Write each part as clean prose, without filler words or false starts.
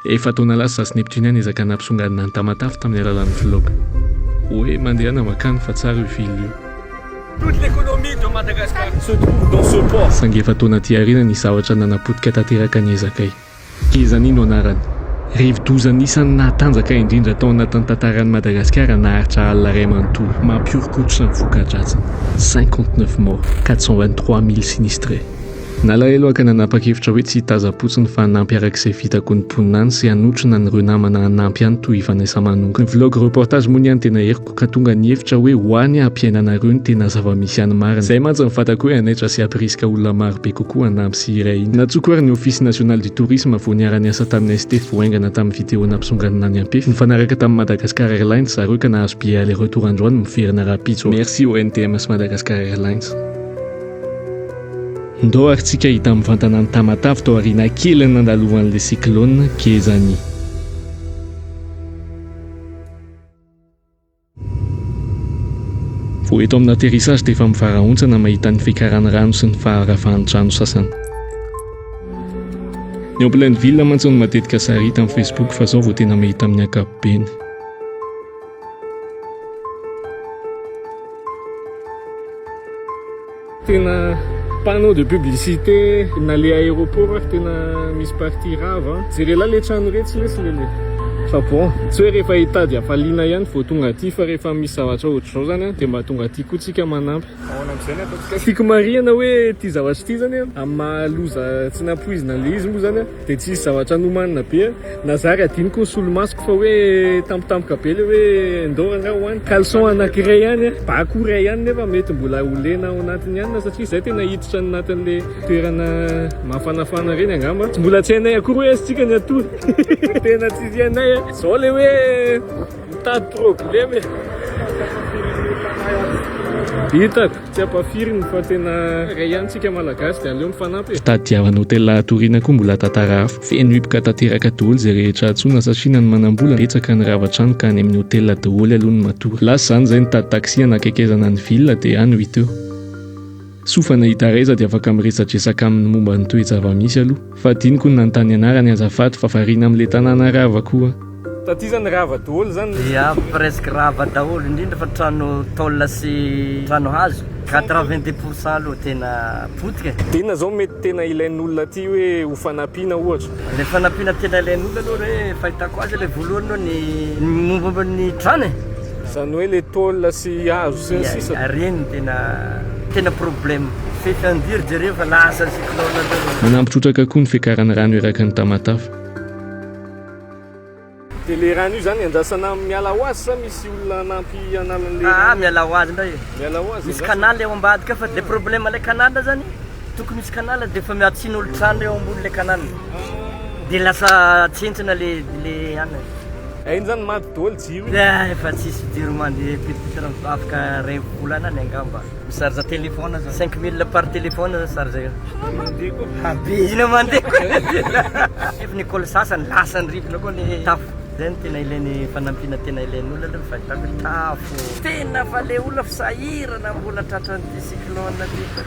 efa taona lasa sasy neptune ezaka nampisongadina ny tamatafy tamin'ny alalan'ny vlog hoe mandehana makany fa tsara io vily io. Toute l'économie de Madagascar se trouve dans ce port. Sangy efa taona ty aoriana ny zavatra nanapotika tanteraka ny ezakay. Kezany no anarany. Rivo-doza anisan'ny nahatanjaka indrindra tao anatin'ny tantaran'i Madagasikara naharitra alina iray manontolo mampiorokotro ny voka-dratsy. 59 morts, 423 000 sinistrés. Nalahelo aka nanapa-kevitra hoe tsy hitaza-potsiny fa hanampy arak'izay vitako ny mponina sy hanotrona nyreo namana hanampy ihany toy Vanessa Manonga. Ny vlog reportage moa niany tena heriko ka tonga ny hevitra hoe hoany ampiainanareo ny tena zava-misy any marina. Izay mantsy nifatako hoe anaitra sy ampirisika olona maro be kokoa hanampy sy iray iny. Natsoko ary ny Office National du Tourisme vao niara-ny asa tamin'ny ST voaingana tamin'ny vidéo nampisongadina ny ampefy. Nifanaraka tamin'ny Madagascar Airlines zareo ka nahazo billet aller-retour androany miverina rapitso. Merci au NTMS Madagascar Airlines. Ndao ary tsika hita mivantana ny tamatavy tao aoriana kely nandalovan'ilay cyclone Kezany. Vao eto amin'ny atterrissage dia efa mivaraontsana mahita ny fikarany rano sy ny faharafan'ny trano sasany. Ny en pleine ville mantsy ny matetika sary hita amin'ny Facebook fa zao vao tena mahita amin'ny ankapobeny. Tena panneau de publicité n'allait à l'aéroport tena misy parti rava jerela le trano retsy lesy lele fa bon tsy hoe rehefa hitady afaliana ihany vao tonga aty fa rehefa misy zavatra ohatr'izao zany dia mba tonga aty koa tsika manampy tiako marihana hoe ty zavatra ty zany amin'ny mahaloza tsy nampoizina le izy moa zany dia tsy isy zavatra nomanina be nazary adiniko ny solomasoko fa hoe tampotampoka be le hoe ndoranga hoany caleçon anankiray ihany bako ray ihany nefa mety mbola olena ao anatiny ihany satria zay tena hiditra anatin'le toerana mafanafana reny angamba tsy mbola tsy hainay akory hoe azitsika ny atory tena tsy hainay zao le hoe mitady problème hitako tsy ampafiriny fa tena ray ihany tsika malagasy dia aleo mifanampy. Fitadiavana hôtel Atoriana koa mbola tantara hafa feno hipoka tanteraka daholo izay rehetra antsona satria na ny manam-bola betsaka ny ravatrano ka any amin'ny hôtel daholo aloha ny matory. Lasa zany zay nitady taxi hanakakezana ny ville dia any 8 heures. Sofa nahita reza dia afaka miresatresaka amin'ny momba ny toe-java-misy aloha fa diniko ny nanontany anarany azafady fa variana amin'ilay tanàna rava koa. Taty zany rava daholo zany? Ia, presque rava daholo indrindra fa trano tôle sy trano hazo 90% aloha tena potika. Tena zao mety tena ilain'olona aty hoe ho fanampiana ohatra. Le fanampiana tena ilain'olona aloha hoe fahitako azy le voalohany ny momba ny trano zany hoe le tôle sy hazo sy ny sisa reny tena problème fefandiry jereo fa lasa cyclone aloha. Manampitrotraka koa ny fiakarany rano eraky ny tamatafy. Dia le rano io zany andrasana miala ho azy sa misy olona nampy analan'le miala ho azy ndray miala ho azy misy canal eo ambadika fa le problème le canal zany tokony misy canal dia efa miatsino trano eo ambony le canal dia lasa tsentsina le ana iny zany maty daholo jiro efa tsisy jiro mandeha pitipitana afaka ray volana any angamba misarza téléphone 5000 par téléphone sarza mandeha koa ina mandeha efa Nicole sasany lasany rivona koa ny tafo zany tena ilainy fanampiana tena ilain'olona aloha fa hitako tafo tena fa le olona fisahirana mbola tratran'ity cyclone atyka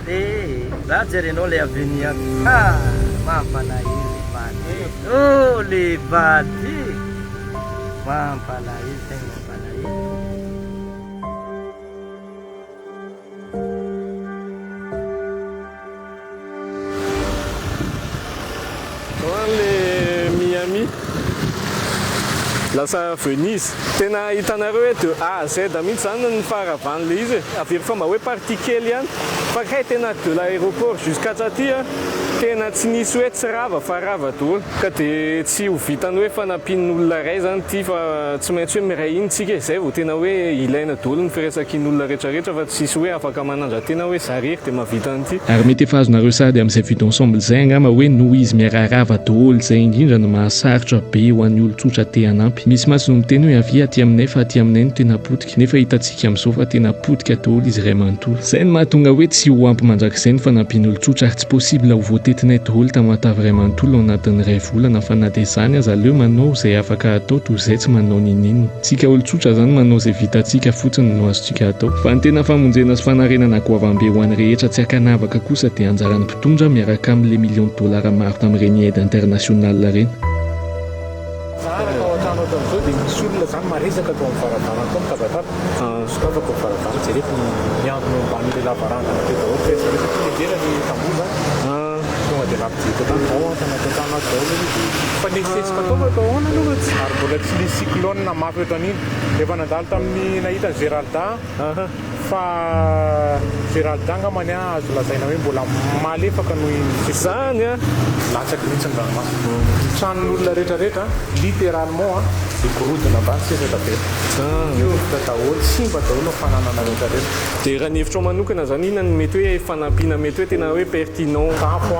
za jerenao le aveny ato mampalahelo le bady mampalahelo tena mampalahelo. le Miami lasa Venise tena hitanareo hoe de A à Z mihitsy zany ny faravan'le izy avery fa mba hoe parti kely ihany fa kay tena de l'aéroport jusqu'atraty tena tsy nisy hoe tsy rava fa rava daholo ka dia tsy ho vitany hoe fanampian'olona ray zany ty fa tsy maintsy hoe miray iny tsika izay vao tena hoe ilaina daholo ny firesakin'olona rehetrarehetra fa tsisy hoe afaka manandra tena hoe zarery dia mavita an'ity. Ary mety efa azonareo sady amin'izay vide ensemble zay angamba hoe noho izy miararava daholo zay indrindra no mahasarotra be ho an'ny olon-tsotra te hanampy. Misy maso no miteny hoe avy aty aminay fa aty aminay no tena potika nefa hitantsika amin'izao fa tena potika daholo izy ray manontolo. Izay no mahatonga hoe tsy ho ampy mandrakizay ny fanampian'olon-tsotra ary tsy possible ho voatetinay daholo tamatavy ray manontolo ao anatin'ny ray volana fa na dia izany aza aleo manao izay afaka atao toy izay tsy manao ninino. Tsika olon-tsotra zany manao izay vitantsika fotsiny no azontsika atao fa ny tena famonjena sy fanarenana goavambe ho an'ny rehetra tsy akanavaka kosa dia anjarany mpitondra miaraka amin'le million de dollars maro tamin'ireny aide internationale reny. Tsara ka ao an-trano atao amin'izao dia misy olona zany maresaka atao amin'ny varavarana atao mitazatara. Sokafako amin'ny varavarana tsy rehefa miantona amban'ilay lavarangana teo daholo fa tsy rehefa tonga ivelany tamboho zany. Tonga dia lampijeko tany ao tanaty an-trano azy daholo izy. Fa nesesika atao fa atao ahoana aloha tsy ary mbola tsy nisy cyclone mafy ohatran'iny. Rehefa nandalo tamin'ny nahita ny Géralda fa Géralda angambany azo lazaina hoe mbola malefaka noho iny zany a latsaky mihitsy ny ranomasina. Tranon'olona rehetrarehetra littéralement dia gorodona ambany sesaka be. Io vita daholo simba daholo ny fananana rehetrarehetra. dia raha ny hevitro manokana zany inona no mety hoe fanampiana mety hoe tena hoe pertinent Tafo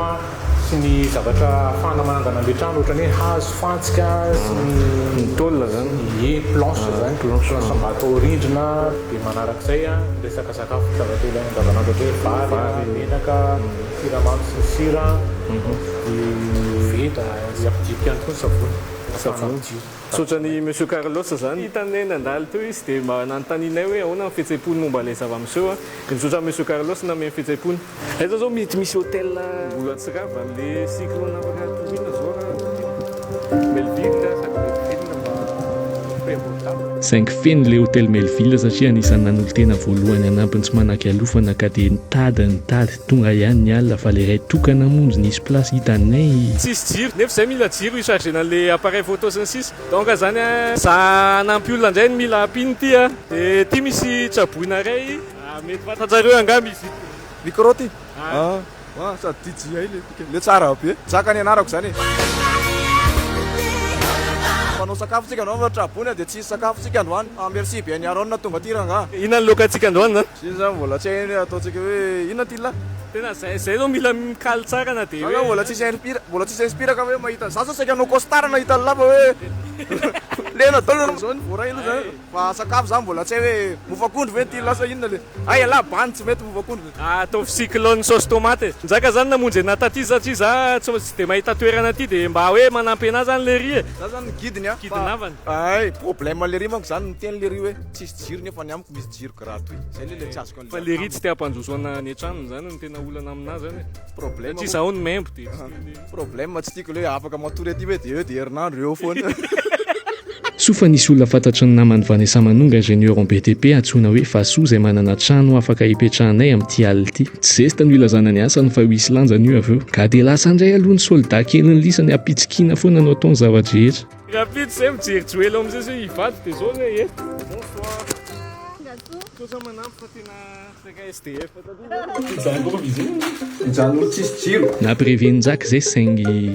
sy ny zavatra ahafahana manangana an'ilay trano ohatran'ny hoe hazo fantsika sy ny taolina zany planche zany planche mba atao rindrina dia manarak'izay resaka sakafo zavatra ilaina andavanandro ohatra hoe vary menaka siramamy sy ny sira dia veta sy ampidipika ihany koa ny savony sotrany monsieur Carlos zany hitanay nandalo teo izy dia mba nanontanianay hoe ahoana ny fihetseham-pony momba ilay zava-miseho a dia misotra monsieur Carlos name fihetseham-pony aiza zao mety misy hôtel mbola tsy rava an'ilay cyclone afaka tomina zao Melville 5 feno ilay hôtel Melville satria anisan'ny nanolo tena voalohany anampiny tsy manaky alofana ka dia nitady tonga ihany ny alina fa ilay ray tokana monjo nisy plasy hitanay tsisy jiro nefa zay mila jiro hisargena an'ilay appareil photo sy ny sisa donc zany a za nampy olona indray ny mila ampiny ty a dia ty misy tsaboina ray mety fantatsareo anga misy micro ty sady DJ le tsara be zaka ny anarako zany manao sakafo tsika androany fa trabona dia tsisy sakafo tsika androany merci be niarona tonga ty ranga inona ny lokantsika androany zany sy zany mbola tsy hainy ataontsika hoe inona ty la tena zay zao mila mikaly tsara na dia hoe mbola tsisy inspire ka hoe mahita za sa saika anao costard nahita ny lava hoe lena dolo zao ny voray aloha zany fa sakafo zany mbola tsy hay hoe mofakondro ve ty lasa inona le ay ala bany tsy mety mofakondro ataovy cyclone sauce tomate nzaka zany namonjy anaty satria za tsy dia mahita toerana ty dia mba hoe manampy anazy zany le ry za zany guidiny a guidinavany ay problème le ry manko zany miteny le ry hoe tsisy jiro nefa ny amiko misy jiro gratuit zay le tsy azoko fa le ry tsy tia hampanjosoana ny an-tranony zany no tena olana aminazy zany problème tsy zaho ny membo dia problème tsy tiako le hoe afaka matory aty hoe dia eo dia herinandro eo foana sofa nisy olona fantatry ny namany Vanessa Manonga ingénieur en BTP antsoina hoe Faso izay manana trano afaka hipetrahanay amin'ity alina ity tsy zesta no ilazana ny asany fa ho isy lanjany io avy eo ka dia lasa indray aloha ny soldat kely ny lisany apitsikina foana no ataony zavatra rehetra rapide zay mijerijoelo amin'izay zay hivady dia zao zay e nampireveny-jaka zay saingy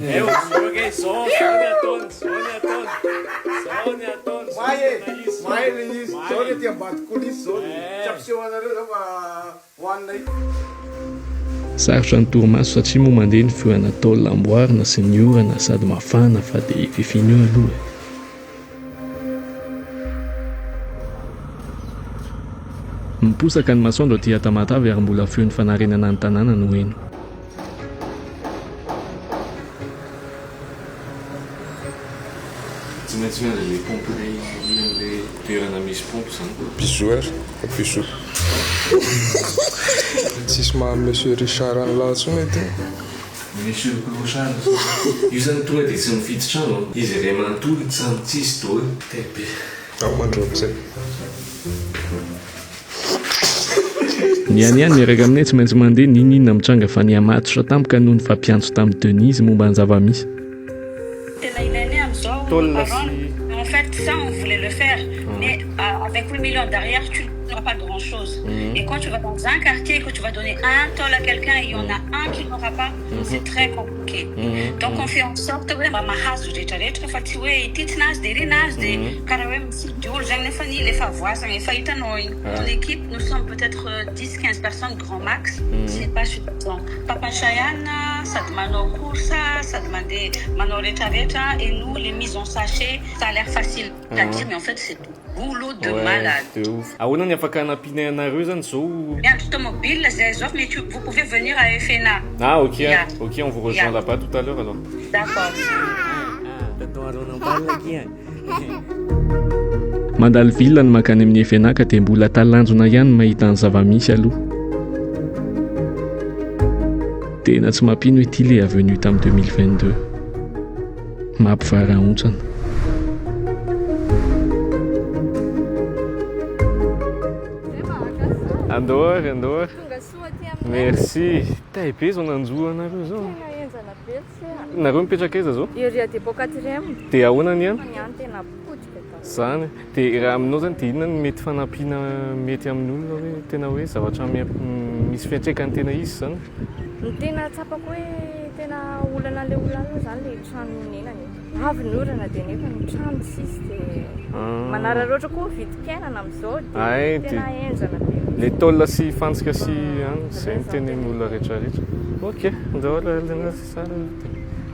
sarotra ny torimaso satria moa mandeha ny feo anatao lamboarina sy ny orana sady mafana fa dia fifiny eo aloha miposaka ny masoandro aty Atamatavy ary mbola feo ny fanarenana ny tanàna no eno tsy maintsy miandry le pompe le toerana misy pompe zany bisou bisou tsisy ma monsieur Richard an'latsony ety monsieur Richard io zany tonga dia tsy mifidy trano izy ray manontolo tsamy tsisy dôly tebe mandroako zay ny ihany miaraka aminay tsy maintsy mandeha ninina mitranga fa niamatotra tampoka noho ny fampiantso tamin'ny Denise momba ny zava-misy En fait, ça, on voulait le faire, mais avec 8 millions derrière, tu n'auras pas grand-chose. Et quand tu vas dans un quartier, que tu vas donner un tôle à quelqu'un et il y en a un qui n'aura pas, c'est très compliqué. Donc, on fait en sorte que dans l'équipe, nous sommes peut-être 10-15 personnes, grand max. C'est pas suffisant. Papa Chayana, ça demande au cours, ça demandait Manoreta Reta, et nous, les mises en sachet, ça a l'air facile à dire, mais en fait, c'est tout. Boulot de malade. De ouf. Ahoana ny afaka hanampiana anareo zany zao? Il y a un automobile, les offres, mais vous pouvez venir à FNA. Ah ok, ok, on vous rejoint là-bas tout à l'heure alors. D'accord. Mandalo villa ny makany amin'ny FNA ka dia mbola talanjona ihany mahita ny zava-misy aloha. Tena tsy mampino hoe ity le avenue tamin'ny 2022. Mampivarahontsana. Andôra. Tonga soa ty aminay. Merci. Taibe zao nanjoa anareo zao. Tena enjana be tsy. Nareo mipetraka aiza zao? Iria dia quatrième. Dia ahoana ny any? Ny any tena potika ta. Zany. Dia raha aminao zany dia inona no mety fanampiana mety amin'olona hoe tena hoe zavatra misy fiantraikany tena izy zany? Ny tena tsapako hoe tena olana le olana zany le trano nenany. Avy ny orana dia nefa ny trano sisy dia manararoatra koa vidim-piainana amin'izao dia tena enjana be. Le tôle sy fantsika sy any izay no tenenin'olona rehetrarehetra. Ok, anjahoana lena sara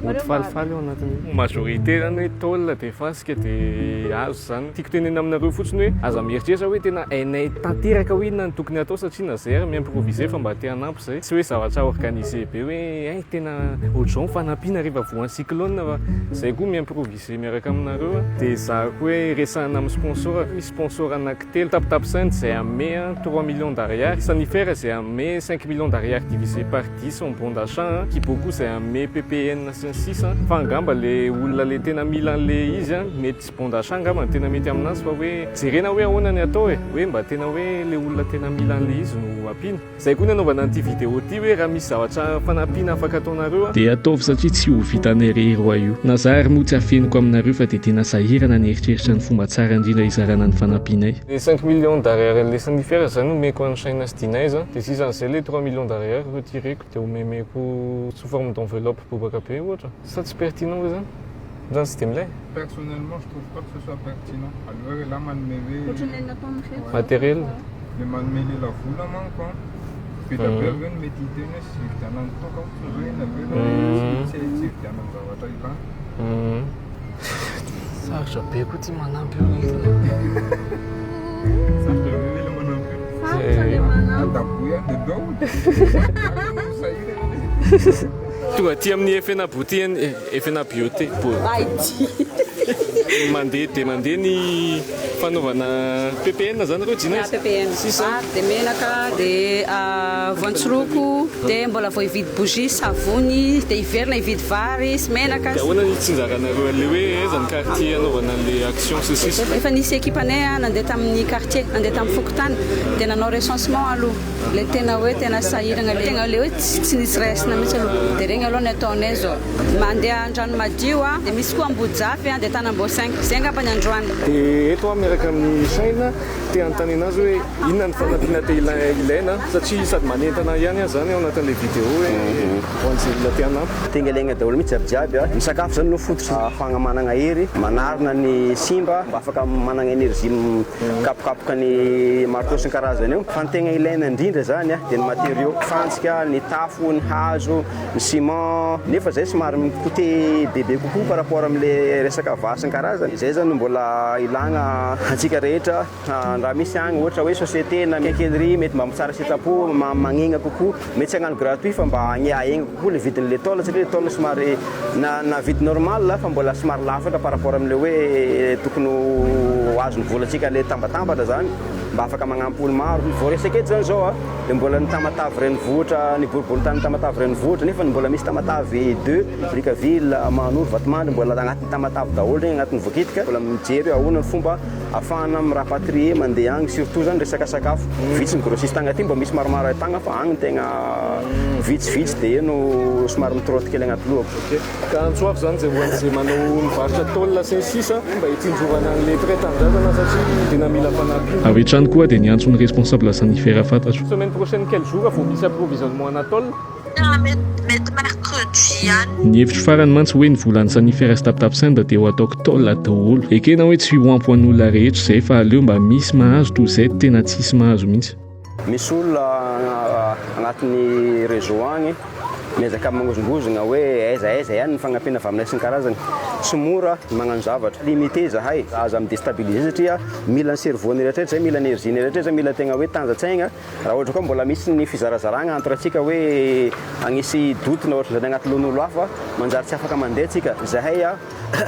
mody falifaly ao anatin'io. Majorité zany hoe tôle dia fasika dia azo zany. Tiako tenena aminareo fotsiny hoe aza mieritreritra hoe tena hainay tanteraka hoe inona no tokony atao satria na zay ary mi-improviser fa mba te hanampy zay. Tsy hoe zavatra organisé be hoe ay tena ohatr'izao fanampiana rehefa voan'ny cyclone fa zay koa mi-improviser miaraka aminareo. Dia zahako hoe resahana amin'ny sponsor, misy sponsor anankitelo tapitapisainy izay amme 3 millions d'ariary, Sanifaire izay amme 5 millions d'ariary divisé par 10 en bon d'achat, Kiboko izay amme PPN sy ny sisa. Fa angamba le olona le tena mila an'le izy mety tsy bon d'achat angamba tena mety aminazy fa hoe jerena hoe ahoana ny atao hoe mba tena hoe le olona tena mila an'le izy no ampiana. Zay koa nanaovana an'ity vidéo ty hoe raha misy zavatra fanampiana afaka ataonareo dia ataovy satria tsy ho vitanay rehery roa io. Na zary moa tsy afeniko aminareo fa dia tena sahirana ny eritreritra ny fomba tsara indrindra izarana ny fanampinay. Le 5 millions d'ariary le Sanifaire zany omeko any saina sy dinay zany dia sisan'izay le 3 millions d'ariary retireko dia omemeko sous forme d'enveloppe bobaka be ohatra. Ça tsy pertinent hoe zany? Zany tsy dia milay? Personnellement, je trouve pas que ce soit pertinent. Alors là, matériel. Le manmeli la voula manquant. Puis la personne médite ne suit dans le temps comme tu veux, la personne c'est dans le travail. Ça je peux écouter mon un peu. Ça je peux le manampu. Ça bouilla de dos. Ça y est. Tonga aty amin'ny efena boty efena beauté mandeha dia mandeha ny fanaovana PPN zany reo jina PPN dia menaka dia voantsiroko dia mbola vao hividy bougie savony dia hiverina hividy vary sy menaka. Ahoana ny tsinjaranareo an'le hoe aiza ny quartier anaovana an'le action sy sisa? Efa nisy équipenay nandeha tamin'ny quartier nandeha tamin'ny Fokotany dia nanao recensement aloha le tena hoe tena sahirana tena le hoe tsy nisy raisina mihitsy aloha dia regny aloha ny ataonay zao mandeha andrano madio dia misy koa ambodijafy dia tanambo 5 zay angamba ny androany. Dia eto miaraka amin'ny saina te anontany anazy hoe inona ny fanampiana te ilaina satria sady manentana ihany zany ao anatin'le vidéo hoe hoan'izay olona te hanampy. Tegna ilaigna daholo mihitsy jiabijiaby. Ny sakafo zany no fototra fagnamanana hery, manarina ny simba mba afaka manana énergie mikapokapoka ny marteau sy ny karazany io. Fa ny tegna ilaina indrindra zany dia ny matériaux fantsika, ny tafo, ny hazo, ny ciment. Nefa zay somary mikoté bebe kokoa par rapport amin'le resaka vasy ny karazany. Zay zany mbola ilagna antsika rehetra raha misy agny ohatra hoe société na quincaillerie mety mba mitsara sitrapo magnegna kokoa mety tsy hagnano gratuit fa mba aegna kokoa le vidin'le tôle satria le tôle somary na vide normal fa mbola somary lafatra par rapport amin'le hoe tokony azony volantsika le tambatambatra zany mba afaka magnampy olo maro. Vao resaka eto zany zao dia mbola ny tamatavy renivohitra ny boribolintany tamatavy renivohitra nefa mbola misy tamatavy 2 Brickaville Manoro Vatomandry mbola agnatin'ny tamatavy daholo regny agnatin'ny vokitika mbola mijery ahoana ny fomba afahana mirapatrier mandeha agny surtout zany resaka sakafo vitsy ny grossiste agny aty mba misy maromaro ahitagna fa agny tegna vitsivitsy dia eno somary mitrôty kely agnaty lohako. Ka antsoako zany zay hoan'izay manao mivarotra tôle sy ny sisa mba hitsinjovana an'le prêt-tanjazana satria tena mila fanampiana. Avy hatrany koa dia niantsony responsable Sanifaire fantatro. Semaine prochaine quel jour vao misy approvisionnement ana tôle? Ny hevitro farany mantsy hoe ny volan'ny Sanifaire sy tapitapisaina dia ho ataoko tôle daholo. Ekena hoe tsy hoampy an'olona rehetra izay fa aleo mba misy mahazo toy izay tena tsisy mahazo mihitsy. Misy olona agnatin'ny réseau agny miezaka magnozongozogna hoe aiza ihany ny fagnampiana avy aminay sy ny karazany. Tsy mora magnano zavatra limité zahay aza midestabiliser satria mila ny cerveau ny rehetrarehetra mila ny énergie ny rehetrarehetra mila tegna hoe tanjatsaigna raha ohatra koa mbola misy ny fizarazaragna entre atsika hoe agnisy doute na ohatra zany agnaty lohan'olo hafa manjary tsy afaka mandeha atsika zahay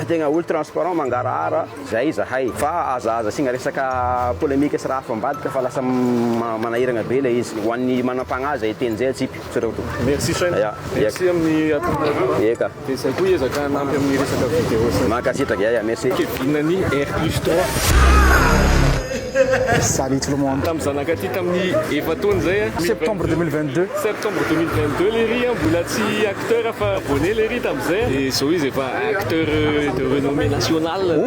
tegna olo transparent mangarahara zay zahay fa azaza signa resaka polémique sy raha hafa ambadika fa lasa manahiragna be le izy ho an'ny manam-pagnaza iten'izay atsipy. Merci Chaine. Merci amin'ny atonareo. Eka. Dia zay koa ezaka hanampy amin'ny resaka vidéo. Mankasitraka merci. Kevinany R+3. Salut tout le monde. Tamin'ny zanaka ty tamin'ny efa taona zay Septembre 2022. Septembre 2022 lery mbola tsy acteur fa abonné lery tamin'izay. Zao izy efa acteur de renommée nationale.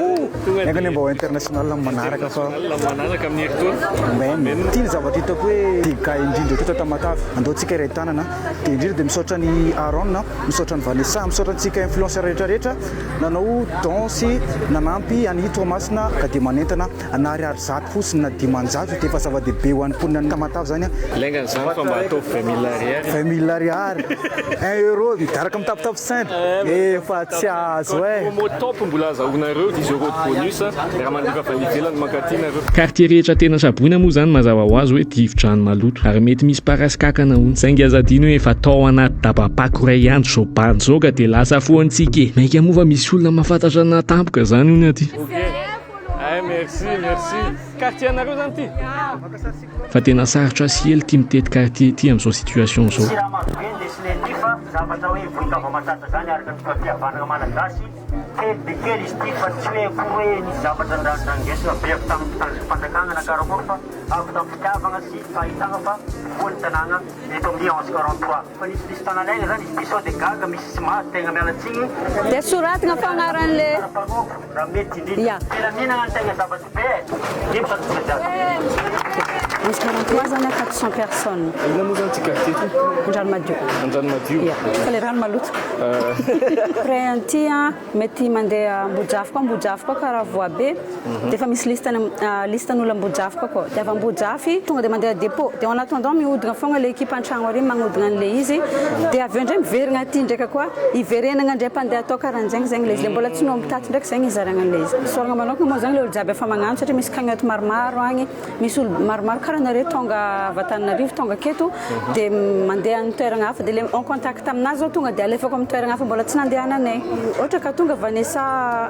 Nenkany mba international manaraka fa manaraka amin'ny herintaona. Tia ny zavatra hitako hoe diga indrindra teto Tamatavy. Andehantsika iray tanana dia indrindra dia misaotra ny Aaron, misaotra ny Vanessa, misaotra antsika influenceur rehetrarehetra nanao dansy nanampy any Tomasina ka dia manentana anary ary zato fosiny na dimanjato dia efa zava-dehibe ho an'ny mponina ny Tamatavy zany. Ilaingany zany fa mba atao 20 000 ariary. 20 000 ariary. 1 euro midaraka mitapitapy sainte. Efa tsy azo promo top mbola azahoanareo 10 euros de bonus raha mandefa avy any ivelany mankatinareo. Quartier rehetra tena saboina moa zany mazava ho azy hoe divotrano maloto ary mety misy parasikakana hono saingy azadino hoe efa tao anaty dabapako ray andro zao banjo ka dia lasa foantsika maika moa fa misy olona mahafantatra natampoka zany hono aty. Merci. Quartier anareo zany ty. Fa tena sarotra sy hely tia mitety quartier ty amin'izao situation zao. Zavatra hoe vohika matata zany araka ny fihavanana malagasy kely izy ty fa tsy hoe koa hoe nisy zavatra ndrandrangesina be avy tamin'ny fanjakana karakory fa avy tamin'ny fitiavana sy fahitana fa voany tanàna eto amin'ny 1143 fa nisy tanàna zany izy ty sao dia gaga misy smaty tegna mialatsiny dia soratana fagnaran'le raha mety indrindra tena mihinana ny tegna zavatra be ino misy 43 zany 400 personnes. Ina moa zany ty quartier ty? Andranomadio. Andranomadio. Fa le rano maloto. Après anty mety mandeha Mbojafo koa karaha Voabe dia efa misy listan'olona Mbojafo koa dia avy Mbojafy tonga dia mandeha dépôt dia en attendant mihodigna foagna le équipe an-tragno ary magnodigna an'le izy dia avy eo indray miverina aty ndraika koa iverenana indray mpandeha atao karahan'zegny zegny le izy le mbola tsy no mitaty ndraiky zegny izaragna an'le izy soragna manokana moa zany le olo jiaby efa magnano satria misy cagnotte maromaro agny misy olo maromaro karaha nareo tonga Vatananarivo tonga aketo dia mandeha amin'ny toerana hafa dia le en contact aminazy zao tonga dia alefako amin'ny toerana hafa mbola tsy nandehananay ohatra ka tonga Vanessa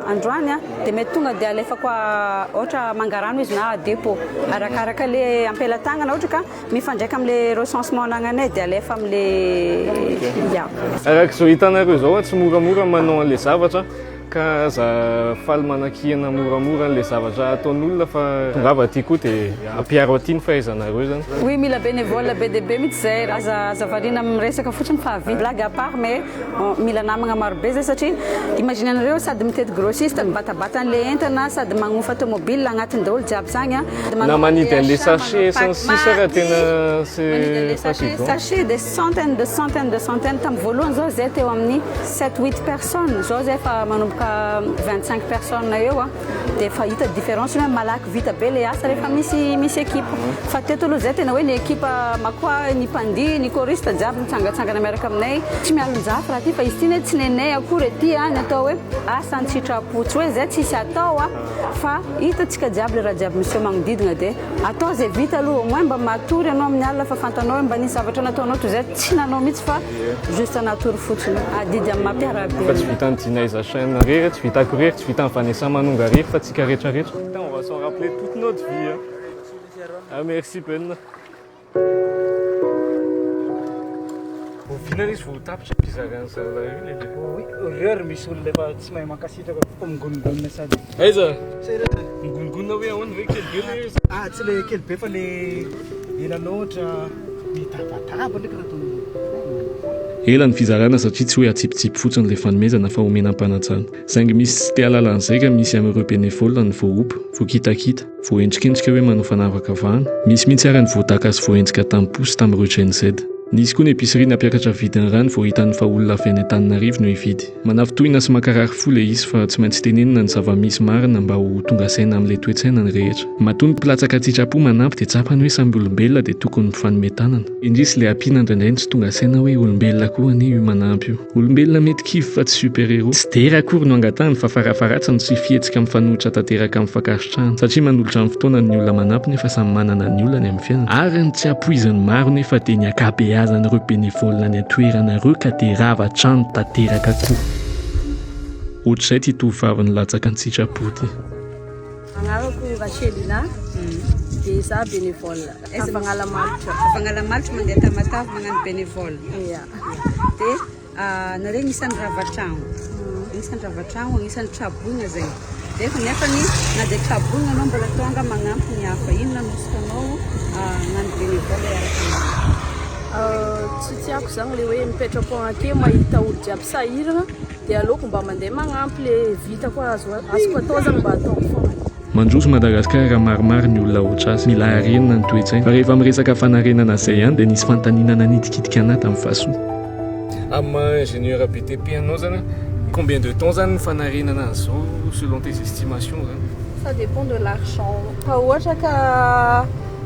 androany dia mety tonga dia alefako ohatra Mangarano izy na dépôt arakaraka le ampelatagnana ohatra ka mifandraika amin'le recensement anagnanay dia alefa amin'le araka zao hitanareo zao tsy moramora manao an'le zavatra ka za faly manakihana moramora an'le zavatra ataon'olona fa tongava aty koa dia ampiaro aty ny fahaizanareo zany. Oui, mila bénévole be dia be mihitsy zay aza variana amin'ny resaka fotsiny fa vy blague à part mais mila namagna marobe zay satria imagine anareo sady mitety grossiste mibatabata an'le entana sady magnofa automobile agnatin'ny daholo jiaby zany na manidy an'le sachet sans raha tena sachet des centaines de centaines tamin'ny voalohany zao zay teo amin'ny 7-8 personnes zao zay fa manomboka 25 personnes eo dia efa hita différence hoe malaky vita be le asa rehefa misy équipe fa teto aloha zay tena hoe ny équipe makoa ny mpandi ny choriste jiaby mitsangatsangana miaraka aminay tsy mialonjafy raha ty fa izy ty ne tsy nenay akory ety any atao hoe asa ny sitrapo tsy hoe zay tsisy atao fa hitatsika jiaby le raha jiaby misy magnodidina dia atao zay vita aloha au moins mba matory anao amin'ny alina fa fantanao mba nisy zavatra nataonao toy zay tsy nanao mihitsy fa juste natory fotsiny adidy amin'ny mampiarabe fa tsy vitan'ny Tinaiza chaîne rery tsy vitako rery tsy vitan'ny Vanessa Manonga rery fa tsika rehetrarehetra on va s'en rappeler toute notre vie. Merci Ben. Vina izy vao tapitra mpizaran'ny zareo le reur misy olona efa tsy mahay mankasitraka fa migonigona sady aiza migonigona hoe ahoana ve kelibele tsy le kelibe fa le ela loatra mitabataba ndraiky nataony ela ny fizarana satria tsy hoe atsipitsipi fotsiny le fanomezana fa homenam-panatsana saingy misy te alalan'izay ka misy amin'ireo bénévole ny voaopa voakitakita voaendrikendrika hoe manao fanavaka vahana misy mihitsy ary ny voataka sy voaenjika tamin'ny posy tamin'ireo GNZ. Nisy koa ny épicerie nampiakatra vidiny rano vao hitan'ny fa olona avy any Antananarivo no hividy. Manafitohina sy mankarary fo le izy fa tsy maintsy tenenina ny zava-misy marina mba ho tonga saina amin'ilay toe-tsainany rehetra. Matoa ny mpilatsaka tsitrapo manampy dia tsapany hoe samby olombelona dia tokony mifanome tanana. Indrisy le ampiana indraindray tsy tonga saina hoe olombelona koa anie io manampy io. Olombelona mety kivy fa tsy super-héros. Tsy dera akory no angatahany fa farafaratsiny sy fihetsika mifanohitra tanteraka amin'ny fankasitrahana. Satria manolotra amin'ny fotoana ny olona manampy nefa samy manana ny olany amin'ny fiainana. Ary ny tsy ampoiziny maro nefa dia ny akabeazan'ireo bénévole ny atoeranareo ka dia rava trano tanteraka koa. Ohatr'izay ty tovovavy nilatsaka ny sitrapo ty. Agnarako Rachelina dia za bénévole. Afangalamalitra mandeha Tamatavy magnano bénévole. Dia nareo agnisan'ny ravatrano. Agnisan'ny ravatrano, agnisan'ny traboina zegny. dia fa nefany na dia trabogna anao mbola tonga magnampy ny hafa inona nosikanao nano bénévole tsy tiako zany le hoe mipetrako ake mahita olo jiaby sahirana dia aleoko mba mandeha magnampy le vita koa azoko atao zany mba ataoko foana. Mandroso Madagasikara maromaro ny olona oatra azy mila harenina ny toe-tsaina fa rehefa miresaka fanarenana izay ihany dia nisy fantaninana nidikitika anaty amin'ny fahasoa. Amin'ny ingénieur BTP anao zany combien de temps zany fanarenana an'izao selon tes estimations zany? Ça dépend de l'argent. Raha ohatra ka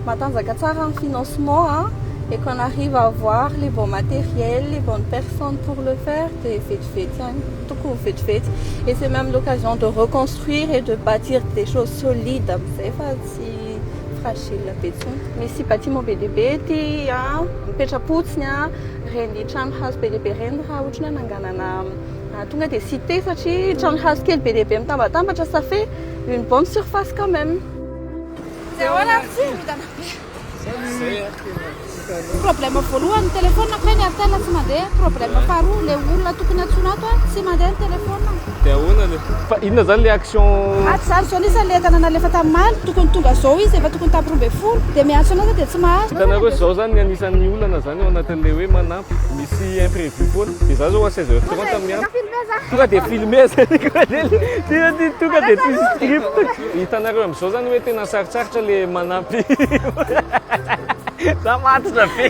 matanjaka tsara ny financement et qu'on arrive à avoir les bons matériels, les bonnes personnes pour le faire, c'est faites, tout coup faites. Et c'est même l'occasion de reconstruire et de bâtir des choses solides. C'est pas si fragile la personne. Mais si bâtiment BDB, petrapotsiny reny trano hazo BDB reny raha ohatra hoe nanganana tonga dia cité satria trano hazo kely BDB mitambatambatra ça fait une bonne surface quand même. C'est voilà problème voalohany telefona koe ny artela tsy mandeha problème faharoa le olona tokony antsoina ato tsy mandeha ny telefona. Dia ahoana le fa inona zany le action zany zao isan'ny le tanana lefa tamimaly tokony tonga zao izy efa tokony tamin'ny 12 dia miantso anazy dia tsy mahazo. Hitanareo zao zany anisan'ny olana zany ao anatin'le hoe manampy misy imprévu foana dia za zao à 16h30 miampy tonga dia filmé zany tonga dia tsisy script. Hitanareo amin'izao zany hoe tena sarotsarotra le manampy za matitra be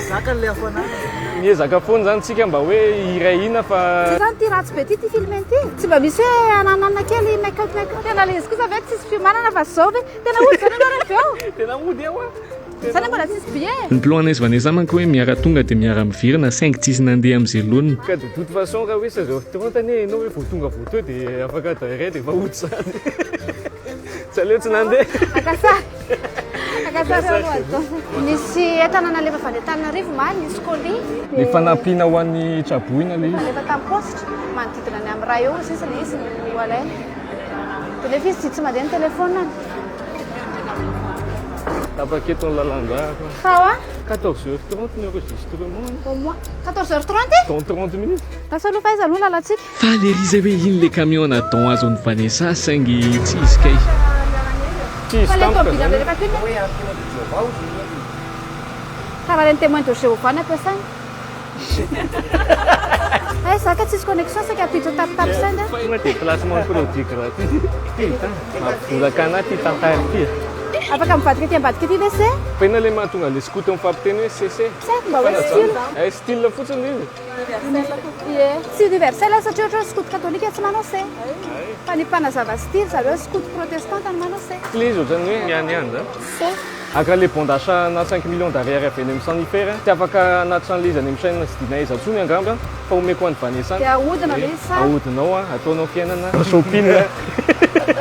zaka le afana miezaka foana zany tsika mba hoe irahina fa zany ty ratsy be ty filmen ty tsy mba misy hoe ananana kely make-up tena le izy kosa ve tsisy fiomanana fa zao ve tena ody zany anareo eo tena ody eo zany mbola tsisy bien. Ny plan-nazy Vanessa manko hoe miara tonga dia miara mivirina saingy tsisy nandeha amin'izay loniny. Ka de toute façon raha hoe 16h30 ne ianao hoe vao tonga vao teo dia afaka direct efa ody zany tsy aleo tsy nandeha nisy tanana lefa Vandetanarivo maly nisy colis ny fanampiana ho an'ny traboina le izy lefa tamin'ny poste manodidina ny amin'ny raha eo sisa le izy ny walay dia lefa izy tsy mandeha ny telefona tapaketo ny lalandra fa 14h30 ny enregistrement au moins 14h30 dans 30 minutes lasa aloha fa izy aloha lalantsika falehiza hoe iny le camion natao azon'ny Vanessa saingy tsy izy kay karaha le ny témoin de Jéhovah ny ampiasaina ay zaka tsisy connexion saka apidro tapitapy saina tonga dia placement produit raha ty mavolaka anaty tantara ty afaka mivadika ty ambadika ty le se fa ina le mahatonga le skoto mifampiteny hoe cc mba hoe style style fotsiny izy tsy universel satria ohatra hoe skoto katolika tsy manao se fa ny mpanazava style zareo skoto protestante ny manao se le izy ohatrany hoe mianiany zany aka le bon d'achat na 5 millions d'ariary avy any amin'ny sanifera tsy afaka anaty izy any amin'ny chaîne sy dina izy atsony angamba fa omeko any Vanessa dia ahodina le izy ahodinao ataonao fiainana shopping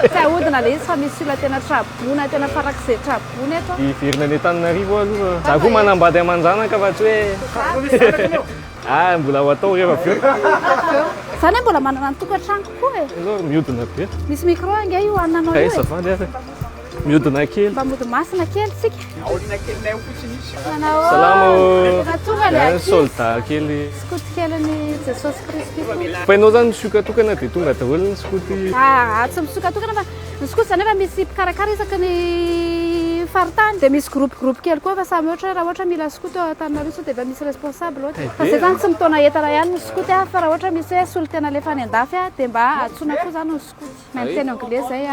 tsy ahodina le izy fa misy olona tena trabona tena farak'izay trabona eto iverina ny Antananarivo aloha za koa manambady aman-janaka fa tsy hoe mbola ho atao rehefa aveo zany hoe mbola manana ny tokantrano koa e mihodina be misy micro anga io ananao io safady mihodina kely mba mody masina kely tsika salamo soldat kely skoty kelyny Jesosy Kristy fa ianao zany misokatokana dia tonga daholo ny skoty tsy misokatokana fa ny skoty zany efa misy mpikarakara isaky ny faritany dia misy groupe kely koa fa samy ohatra raha ohatra mila skoty eo Antananarivo sao dia efa misy responsable ohatra fa zay zany tsy mitona entana ihany ny skoty fa raha ohatra misy hoe solo tena lefa any andafy dia mba atsona koa zany ny skoty mainteny anglais zay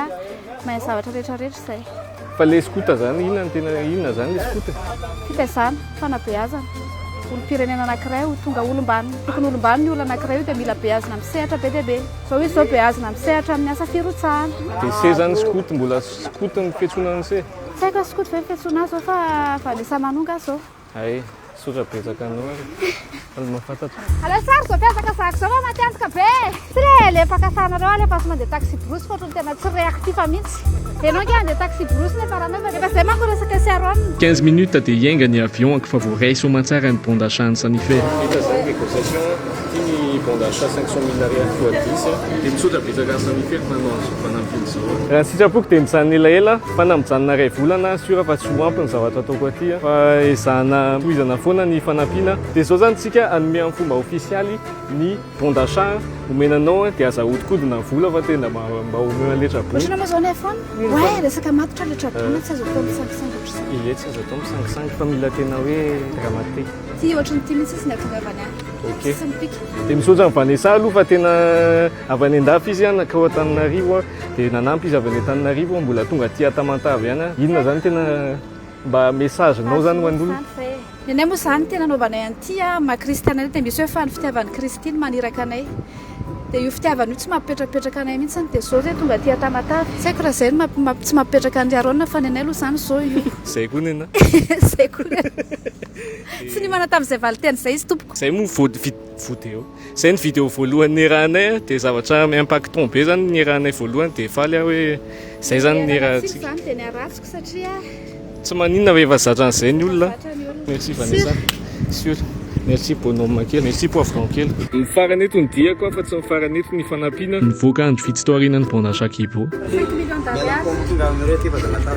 mahay zavatra rehetrarehetra zay fa le skota zany inona zany le skota fitaizana fanabeazana olo-pirenena anankiray ho tonga olombanina tokony olombanina ny olona anankiray io dia mila beazina misehatra be dia be zao izy zao beazina misehatra amin'ny asa firotsahana dia se zany skoty mbola skoty ny fiantsonana se tsy haiko skoty ve fiantsona zao fa Vanessa manonga zao ay sotra betsaka anao ary mahafantatra alasary zao mpiasaka zako zao matiantsika be tsy re le fakasanareo alefa sy mandeha taxi brosy fa ohatrany tena tsy réactif mihitsy ianao nge andeha taxi brosy nefa raha nao efa zay manko resaka siaroanina 15 minutes dia iainga ny avion anky fa voaraisy ho mantsara ny bon d'achat ny sanifera hita zany négociation tiany ny bon d'achat 500 000 ariary fois 10 dia misotra betsaka ny samifety manao an'izao fanampiny zao. Raha ny sitrapoko dia mijanona elaela fa na mijanona ray volana sura fa tsy ho ampy ny zavatra ataoko aty fa ezahana tohizana foana ny fanampiana dia zao zany tsika anome amin'ny fomba ofisialy ny bon d'achat omenanao dia aza hodikodina ny vola fa tena mba omena letrabola. Ohatrana moa zao ny iPhone? Ouais, resaka matotra letrabola tsy azo atao amin'ny 500 Ile tsy azo atao amin'ny 5 fa mila tena hoe ramate. Ty ohatrany ty mihitsy sy ny ahatongavany ahy. Ok. Sy mipika. Dia misotra ny Vanessa aloha fa tena avy any an-dafy izy ka ao Antananarivo dia nanampy izy avy any Antananarivo mbola tonga aty Tamatavy ihany. Inona zany tena mba mesagenao zany ho an'olona? Nenay moa zany tena anaovanay an'ity maha-kristiana dia misy hoe fa ny fitiavan'ny Kristiny maniraka anay. Dia io fitiavana io tsy mampipetrapetraka anay mihitsy dia zao zay tonga aty Tamatavy. Tsy haiko raha zay tsy mampipetraka an'ry Arona fa nenay aloha zany zao io. Zay koa nena. Zay koa. Tsy ny mana tamin'izay valiteny zay izy tompoko. Zay moa vidéo. Zay ny vidéo voalohany niarahanay dia zavatra impactant be zany niarahanay voalohany dia faly aho hoe zay zany nirahantsika. Zany dia ny aratsiko satria tsy maninona fa efa zatra an'izay ny olona. Merci Vanessa. Sûr. Merci bonhomme kely. Merci poivron kely. Ny farany eto ny diako fa tsy ny farany eto ny fanampiana. Nivoaka andro fitsitoarinan'ny bon d'achat Kibo.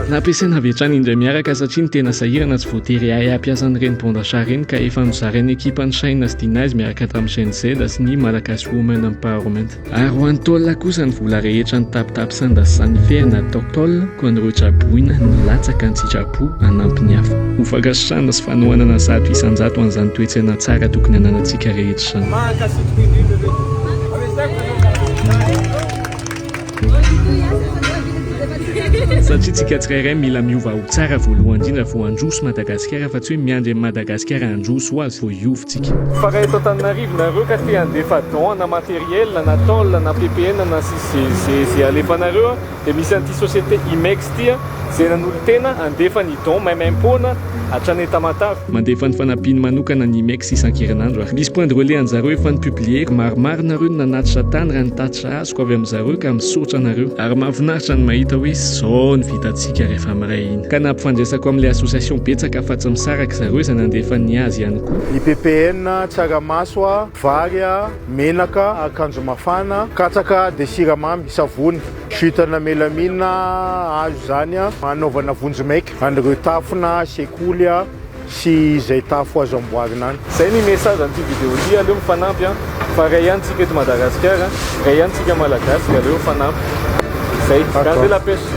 Nampiasaina avy hatrany indray miaraka satria ny tena sahirana tsy voatery hay hampiasan'ireny bon d'achat ireny ka efa nozarain'ny ekipany Shaina sy Dinaz miaraka tamin'ny chaîne Z sy ny Malagasy Women Empowerment. Ary ho an'ny taolina kosa ny vola rehetra ny tapitapy sandas sanitaire natao taolina koa an'ireo traboina nilatsaka ny tsitrapo hanampy ny hafa. Ho fakasitrahana sy fanohanana zato isan-jato an'izany toetsaina tsara tokony hananantsika rehetra izany. Satria tsika tsirairay mila miova ho tsara voalohany indrindra vao handroso Madagasikara fa tsy hoe miandry amin'ny Madagasikara handroso ho azy vao hiovitsika. Fa raha eto Antananarivo nareo ka te handefa don na matériel na tôle na PPN na zay alefanareo dia misy an'ity société Imex ity izay nan'olo tena handefa ny don maimaim-pona hatrany Tamatavy. Mandefa ny fanampiny manokana ny Imex isan-kerinandro ary misy point de relais an'zareo efa nipublier maromaro nareo nanatitra tany raha nitatitra azoko avy amin'zareo ka misaotra nareo ary mahafinaritra ny mahita hoe zao ny vitantsika rehefa miray iny ka nampifandraisako amin'ilay association betsaka fa tsy misaraka zareo izay nandefa ny azy ihany koa. Ny PPN, tsaramaso, vary, menaka, akanjo mafana, katsaka dia siramamy, savony, chutana melamina, azo zany anaovana vonjy maika an'ireo tafona, sekoly sy izay tafo azo amboarina any. Zay ny message an'ity vidéo ity aleo mifanampy fa ray ihany tsika eto Madagasikara, ray ihany tsika Malagasy aleo mifanampy. Zay, gardez la pêche.